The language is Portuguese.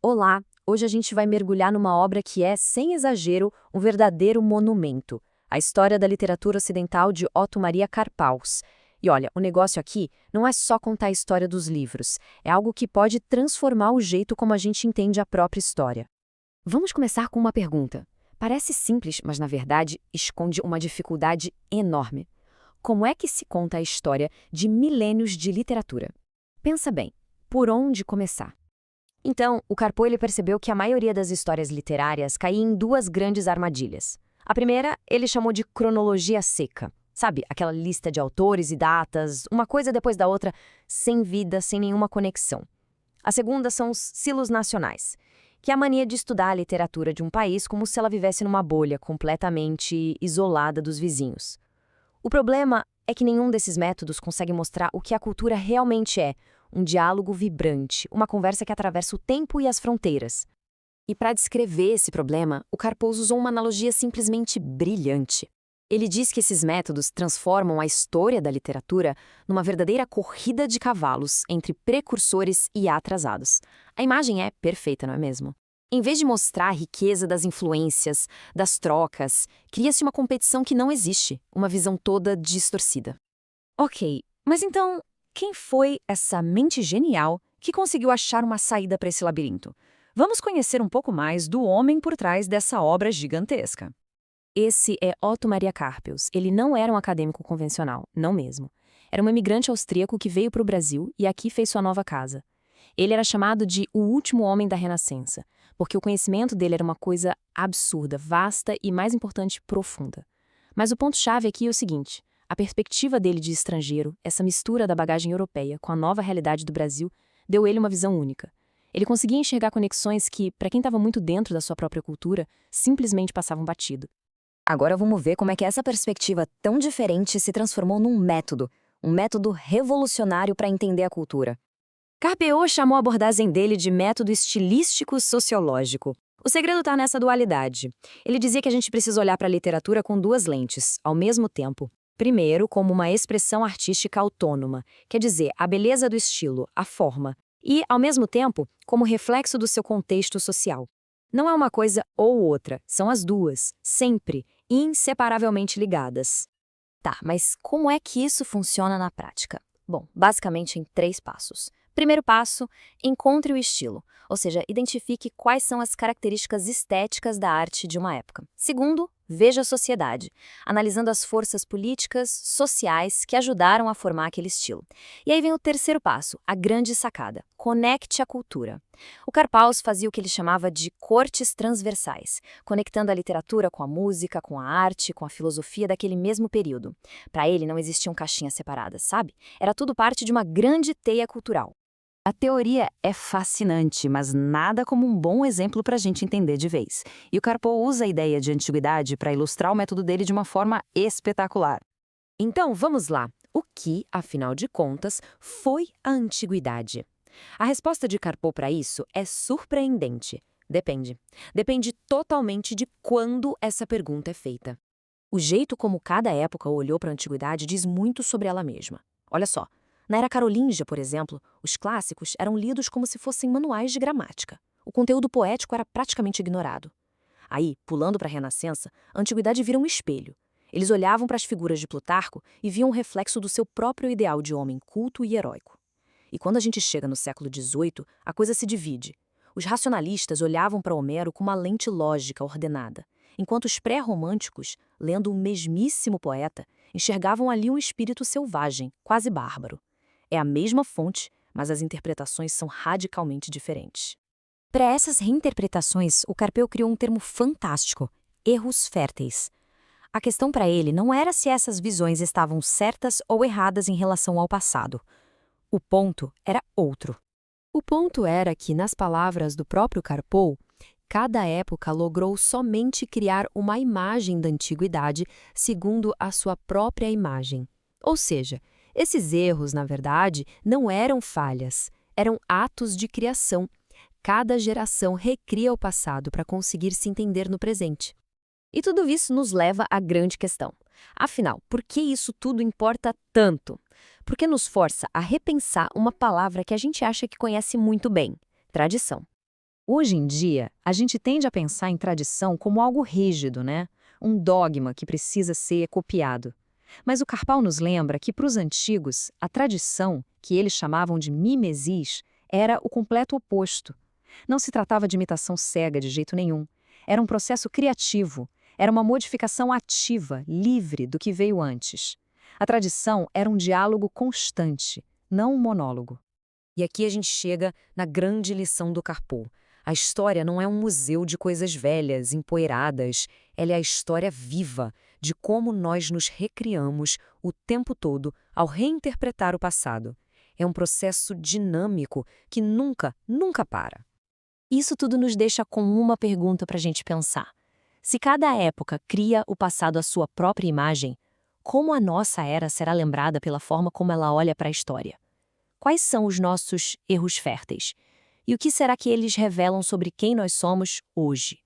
Olá! Hoje a gente vai mergulhar numa obra que é, sem exagero, um verdadeiro monumento. A história da literatura ocidental de Otto Maria Karpaus. E olha, o negócio aqui não é só contar a história dos livros, é algo que pode transformar o jeito como a gente entende a própria história. Vamos começar com uma pergunta. Parece simples, mas na verdade esconde uma dificuldade enorme. Como é que se conta a história de milênios de literatura? Pensa bem, por onde começar? Então, o Carpo ele percebeu que a maioria das histórias literárias caía em duas grandes armadilhas. A primeira, ele chamou de cronologia seca. Sabe, aquela lista de autores e datas, uma coisa depois da outra, sem vida, sem nenhuma conexão. A segunda são os silos nacionais, que é a mania de estudar a literatura de um país como se ela vivesse numa bolha completamente isolada dos vizinhos. O problema é que nenhum desses métodos consegue mostrar o que a cultura realmente é, um diálogo vibrante, uma conversa que atravessa o tempo e as fronteiras. E para descrever esse problema, o Karpos usou uma analogia simplesmente brilhante. Ele diz que esses métodos transformam a história da literatura numa verdadeira corrida de cavalos entre precursores e atrasados. A imagem é perfeita, não é mesmo? Em vez de mostrar a riqueza das influências, das trocas, cria-se uma competição que não existe, uma visão toda distorcida. Ok, mas então, quem foi essa mente genial que conseguiu achar uma saída para esse labirinto? Vamos conhecer um pouco mais do homem por trás dessa obra gigantesca. Esse é Otto Maria Karpaus. Ele não era um acadêmico convencional, não mesmo. Era um imigrante austríaco que veio para o Brasil e aqui fez sua nova casa. Ele era chamado de o último homem da Renascença, porque o conhecimento dele era uma coisa absurda, vasta e, mais importante, profunda. Mas o ponto-chave aqui é o seguinte: a perspectiva dele de estrangeiro, essa mistura da bagagem europeia com a nova realidade do Brasil, deu ele uma visão única. Ele conseguia enxergar conexões que, para quem estava muito dentro da sua própria cultura, simplesmente passavam batido. Agora vamos ver como é que essa perspectiva tão diferente se transformou num método, um método revolucionário para entender a cultura. Carpeaux chamou a abordagem dele de método estilístico sociológico. O segredo está nessa dualidade. Ele dizia que a gente precisa olhar para a literatura com duas lentes, ao mesmo tempo. Primeiro, como uma expressão artística autônoma, quer dizer, a beleza do estilo, a forma, e, ao mesmo tempo, como reflexo do seu contexto social. Não é uma coisa ou outra, são as duas, sempre, inseparavelmente ligadas. Tá, mas como é que isso funciona na prática? Bom, basicamente em 3 passos. Primeiro passo, encontre o estilo, ou seja, identifique quais são as características estéticas da arte de uma época. Segundo, veja a sociedade, analisando as forças políticas, sociais que ajudaram a formar aquele estilo. E aí vem o terceiro passo, a grande sacada, conecte a cultura. O Karpaus fazia o que ele chamava de cortes transversais, conectando a literatura com a música, com a arte, com a filosofia daquele mesmo período. Para ele não existiam caixinhas separadas, sabe? Era tudo parte de uma grande teia cultural. A teoria é fascinante, mas nada como um bom exemplo para a gente entender de vez. E o Karpo usa a ideia de antiguidade para ilustrar o método dele de uma forma espetacular. Então, vamos lá. O que, afinal de contas, foi a antiguidade? A resposta de Karpo para isso é surpreendente. Depende. Depende totalmente de quando essa pergunta é feita. O jeito como cada época olhou para a antiguidade diz muito sobre ela mesma. Olha só. Na era carolíngia, por exemplo, os clássicos eram lidos como se fossem manuais de gramática. O conteúdo poético era praticamente ignorado. Aí, pulando para a Renascença, a antiguidade vira um espelho. Eles olhavam para as figuras de Plutarco e viam um reflexo do seu próprio ideal de homem culto e heróico. E quando a gente chega no século XVIII, a coisa se divide. Os racionalistas olhavam para Homero com uma lente lógica ordenada, enquanto os pré-românticos, lendo o mesmíssimo poeta, enxergavam ali um espírito selvagem, quase bárbaro. É a mesma fonte, mas as interpretações são radicalmente diferentes. Para essas reinterpretações, o Karpeux criou um termo fantástico: erros férteis. A questão para ele não era se essas visões estavam certas ou erradas em relação ao passado. O ponto era outro. O ponto era que, nas palavras do próprio Karpeux, cada época logrou somente criar uma imagem da antiguidade segundo a sua própria imagem. Ou seja, esses erros, na verdade, não eram falhas, eram atos de criação. Cada geração recria o passado para conseguir se entender no presente. E tudo isso nos leva à grande questão. Afinal, por que isso tudo importa tanto? Porque nos força a repensar uma palavra que a gente acha que conhece muito bem: tradição. Hoje em dia, a gente tende a pensar em tradição como algo rígido, né? Um dogma que precisa ser copiado. Mas o Karpal nos lembra que, para os antigos, a tradição, que eles chamavam de mimesis, era o completo oposto. Não se tratava de imitação cega de jeito nenhum. Era um processo criativo, era uma modificação ativa, livre do que veio antes. A tradição era um diálogo constante, não um monólogo. E aqui a gente chega na grande lição do Karpal. A história não é um museu de coisas velhas, empoeiradas. Ela é a história viva de como nós nos recriamos o tempo todo ao reinterpretar o passado. É um processo dinâmico que nunca, nunca para. Isso tudo nos deixa com uma pergunta para a gente pensar. Se cada época cria o passado à sua própria imagem, como a nossa era será lembrada pela forma como ela olha para a história? Quais são os nossos erros férteis? E o que será que eles revelam sobre quem nós somos hoje?